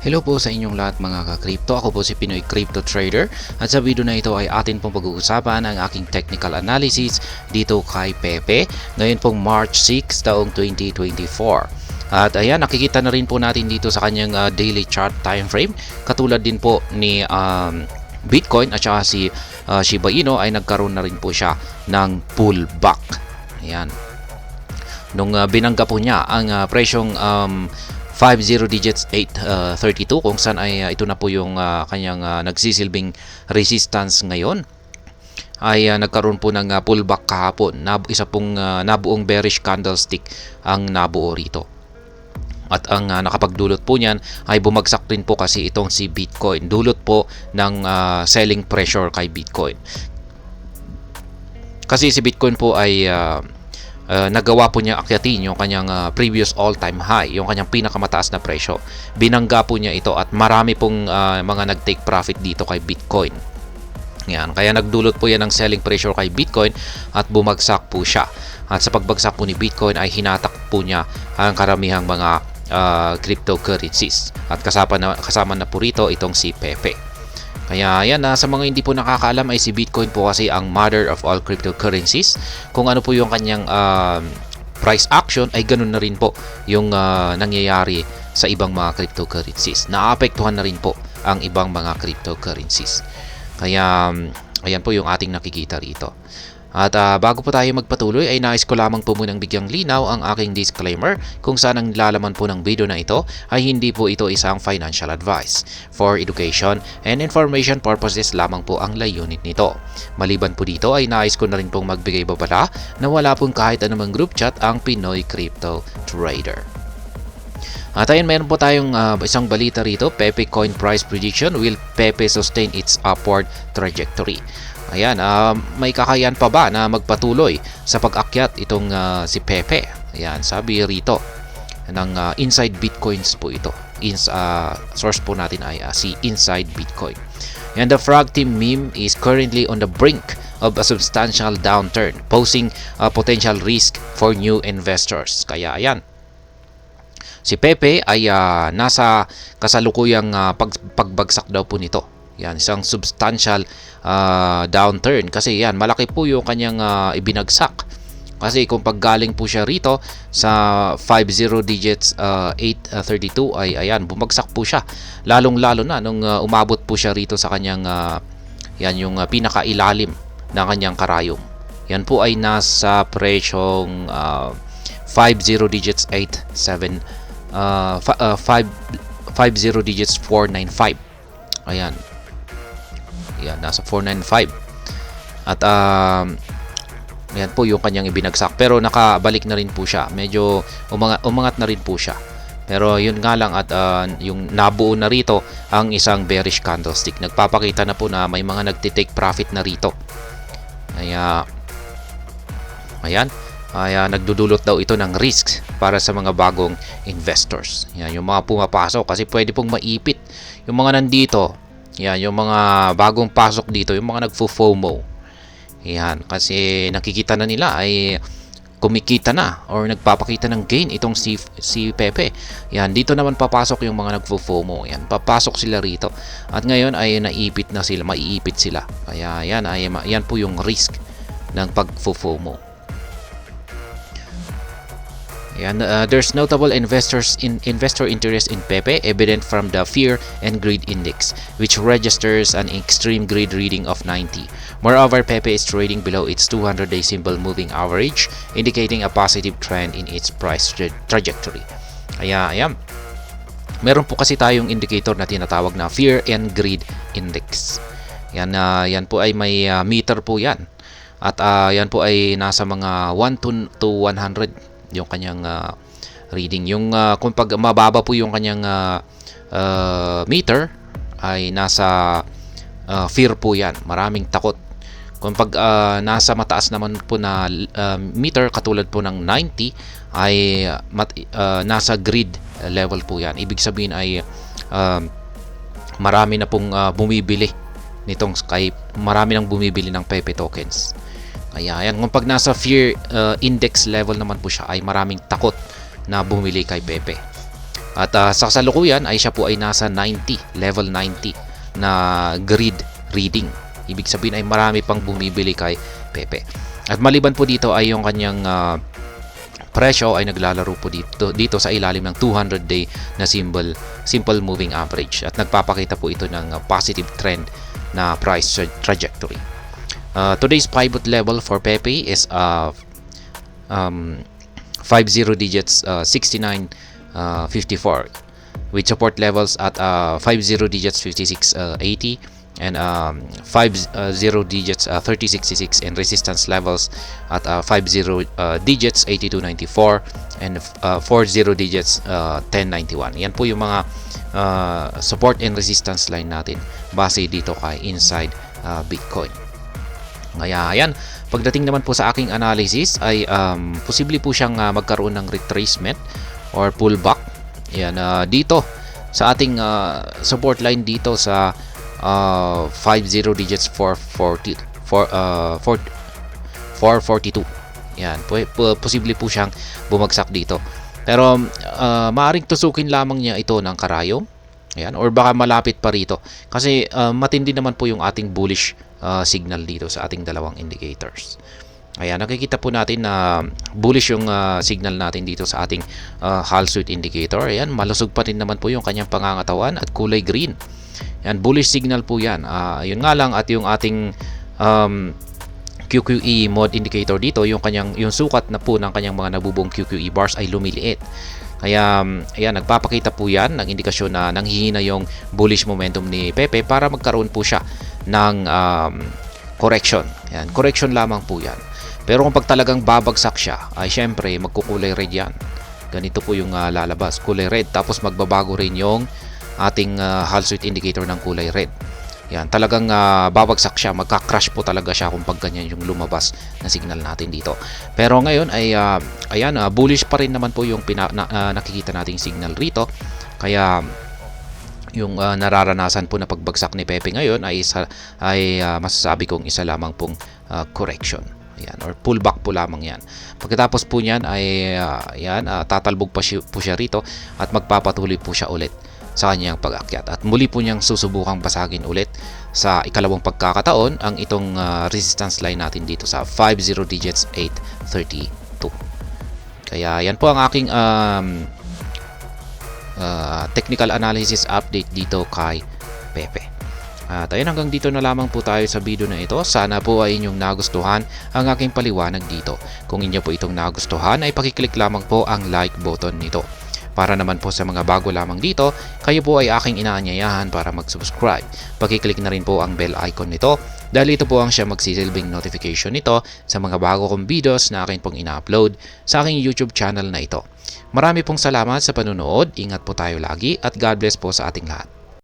Hello po sa inyong lahat mga ka-crypto. Ako po si Pinoy Crypto Trader at sa video na ito ay atin pong pag-uusapan ang aking technical analysis dito kay Pepe ngayon pong March 6 taong 2024. At ayan, nakikita na rin po natin dito sa kanyang daily chart time frame, katulad din po ni Bitcoin at saka si Shiba Inu ay nagkaroon na rin po siya ng pullback. Ayan. Nung binangga po niya ang presyong 50 digits 832 kung saan ay ito na po yung kanyang nagsisilbing resistance ngayon, ay nagkaroon po ng pullback kahapon. Isa pong nabuong bearish candlestick ang nabuo rito. At ang nakapagdulot po niyan ay bumagsak rin po kasi itong si Bitcoin. Dulot po ng selling pressure kay Bitcoin. Kasi si Bitcoin po ay nagawa po niya akyatin yung kanyang previous all-time high, yung kanyang pinakamataas na presyo. Binangga po niya ito at marami pong mga nag-take profit dito kay Bitcoin. Yan, kaya nagdulot po yan ng selling pressure kay Bitcoin at bumagsak po siya. At sa pagbagsak po ni Bitcoin ay hinatak po niya ang karamihang mga cryptocurrencies. At kasama na po rito itong si Pepe. Kaya yan, sa mga hindi po nakakaalam ay si Bitcoin po kasi ang mother of all cryptocurrencies. Kung ano po yung kanyang price action ay ganun na rin po yung nangyayari sa ibang mga cryptocurrencies. Naapektuhan na rin po ang ibang mga cryptocurrencies. Kaya ayan po yung ating nakikita rito. At bago po tayo magpatuloy ay nais ko lamang po munang bigyang linaw ang aking disclaimer kung saan ang nilalaman po ng video na ito ay hindi po ito isang financial advice. For education and information purposes lamang po ang layunin nito. Maliban po dito ay nais ko na rin pong magbigay babala na wala pong kahit anumang group chat ang Pinoy Crypto Trader. At ayun, meron po tayong isang balita rito. Pepe coin price prediction, will Pepe sustain its upward trajectory? Ayan, may kakayahan pa ba na magpatuloy sa pag-akyat itong si Pepe? Ayan, sabi rito ng Inside Bitcoins po ito. Source po natin ay si Inside Bitcoin. And the Frog Team meme is currently on the brink of a substantial downturn, posing a potential risk for new investors. Kaya ayan, si Pepe ay nasa kasalukuyang pagbagsak daw po nito. Yan, isang substantial downturn kasi yan, malaki po yung kanyang ibinagsak. Kasi kung paggaling po siya rito sa 50 digits 832 ay ayan, bumagsak po siya. Lalong-lalo na nung umabot po siya rito sa kanyang yan yung pinakailalim ng kanyang karayom. Yan po ay nasa presyong 50 digits 50 digits 495. Ayan. Yan, nasa 495. At yan po yung kanyang ibinagsak. Pero nakabalik na rin po siya. Medyo umangat na rin po siya. Pero yun nga lang at yung nabuo na rito ang isang bearish candlestick. Nagpapakita na po na may mga nagtitake profit na rito. Kaya ayan. Kaya nagdudulot daw ito ng risks para sa mga bagong investors. Yan, yung mga pumapasok kasi pwede pong maipit. Yung mga nandito, yan, yung mga bagong pasok dito, yung mga nagfo-FOMO. Yan, kasi nakikita na nila ay kumikita na or nagpapakita ng gain itong si Pepe. Yan, dito naman papasok yung mga nagfo-FOMO. Yan, papasok sila rito. At ngayon ay maiipit sila. Kaya yan po yung risk ng pag-FOMO. And there's notable investor interest in Pepe, evident from the Fear and Greed Index, which registers an extreme greed reading of 90. Moreover, Pepe is trading below its 200-day simple moving average, indicating a positive trend in its price trajectory. Kaya ayan, meron po kasi tayong indicator na tinatawag na Fear and Greed Index. Yan po ay may meter po yan. At yan po ay nasa mga 1 to 100 yung kanyang reading. Yung kung pag mababa po yung kanyang meter ay nasa fear po yan, maraming takot. Kung pag nasa mataas naman po na meter katulad po ng 90 ay nasa greed level po yan. Ibig sabihin ay marami na pong bumibili nitong Skype, marami nang bumibili ng Pepe tokens. Kaya yan, kung pag nasa fear index level naman po siya ay maraming takot na bumili kay Pepe. At sa kasalukuyan ay siya po ay nasa 90, level 90 na grid reading. Ibig sabihin ay marami pang bumibili kay Pepe. At maliban po dito ay yung kanyang presyo ay naglalaro po dito sa ilalim ng 200-day na simple moving average. At nagpapakita po ito ng positive trend na price trajectory. Today's pivot level for Pepe is 50 digits 69.54 with support levels at 50 digits 56.80 and 50 digits 30.66 and resistance levels at 50 digits 82.94 and 40 digits 10.91. Yan po yung mga support and resistance line natin base dito kay Inside Bitcoin. Kaya ayan, pagdating naman po sa aking analysis ay posible po siyang magkaroon ng retracement or pullback. Yan dito sa ating support line dito sa 50 digits 442. Yan, posible po siyang bumagsak dito. Pero maaring tusukin lamang niya ito ng karayom. Ayan, or baka malapit pa rito. Kasi matindi naman po yung ating bullish signal dito sa ating dalawang indicators. Ayan, nakikita po natin na bullish yung signal natin dito sa ating Hall Street indicator. Ayan, malusog pa rin naman po yung kanyang pangangatawan at kulay green. Ayan, bullish signal po yan. Yun nga lang at yung ating QQE mode indicator dito, yung sukat na po ng kanyang mga nabubong QQE bars ay lumiliit. Kaya ayan, nagpapakita po yan ng indikasyon na nanghihina yung bullish momentum ni Pepe para magkaroon po siya ng correction. Ayan, correction lamang po yan. Pero kung pag talagang babagsak siya, ay syempre magkukulay red yan. Ganito po yung lalabas, kulay red. Tapos magbabago rin yung ating Hall Street indicator ng kulay red. Yan, talagang babagsak siya, magka-crash po talaga siya kung pag ganyan yung lumabas na signal natin dito. Pero ngayon ay ayan, bullish pa rin naman po yung nakikita nating signal rito. Kaya yung nararanasan po na pagbagsak ni Pepe ngayon ay masasabi kong isa lamang pong correction. Ayan, or pullback po lamang yan. Pagkatapos po niyan ay tatalbog po siya rito at magpapatuloy po siya ulit sa kanyang pag-akyat. At muli po niyang susubukang basagin ulit sa ikalawang pagkakataon ang itong resistance line natin dito sa 50 digits 832. Kaya yan po ang aking technical analysis update dito kay Pepe. At ayun, hanggang dito na lamang po tayo sa video na ito. Sana po ay inyong nagustuhan ang aking paliwanag dito. Kung inyo po itong nagustuhan ay pakiclick lamang po ang like button nito. Para naman po sa mga bago lamang dito, kayo po ay aking inaanyayahan para mag-subscribe. Pakiclick na rin po ang bell icon nito dahil ito po ang siya magsisilbing notification nito sa mga bago kong videos na akin pong ina-upload sa aking YouTube channel na ito. Marami pong salamat sa panunood, ingat po tayo lagi at God bless po sa ating lahat.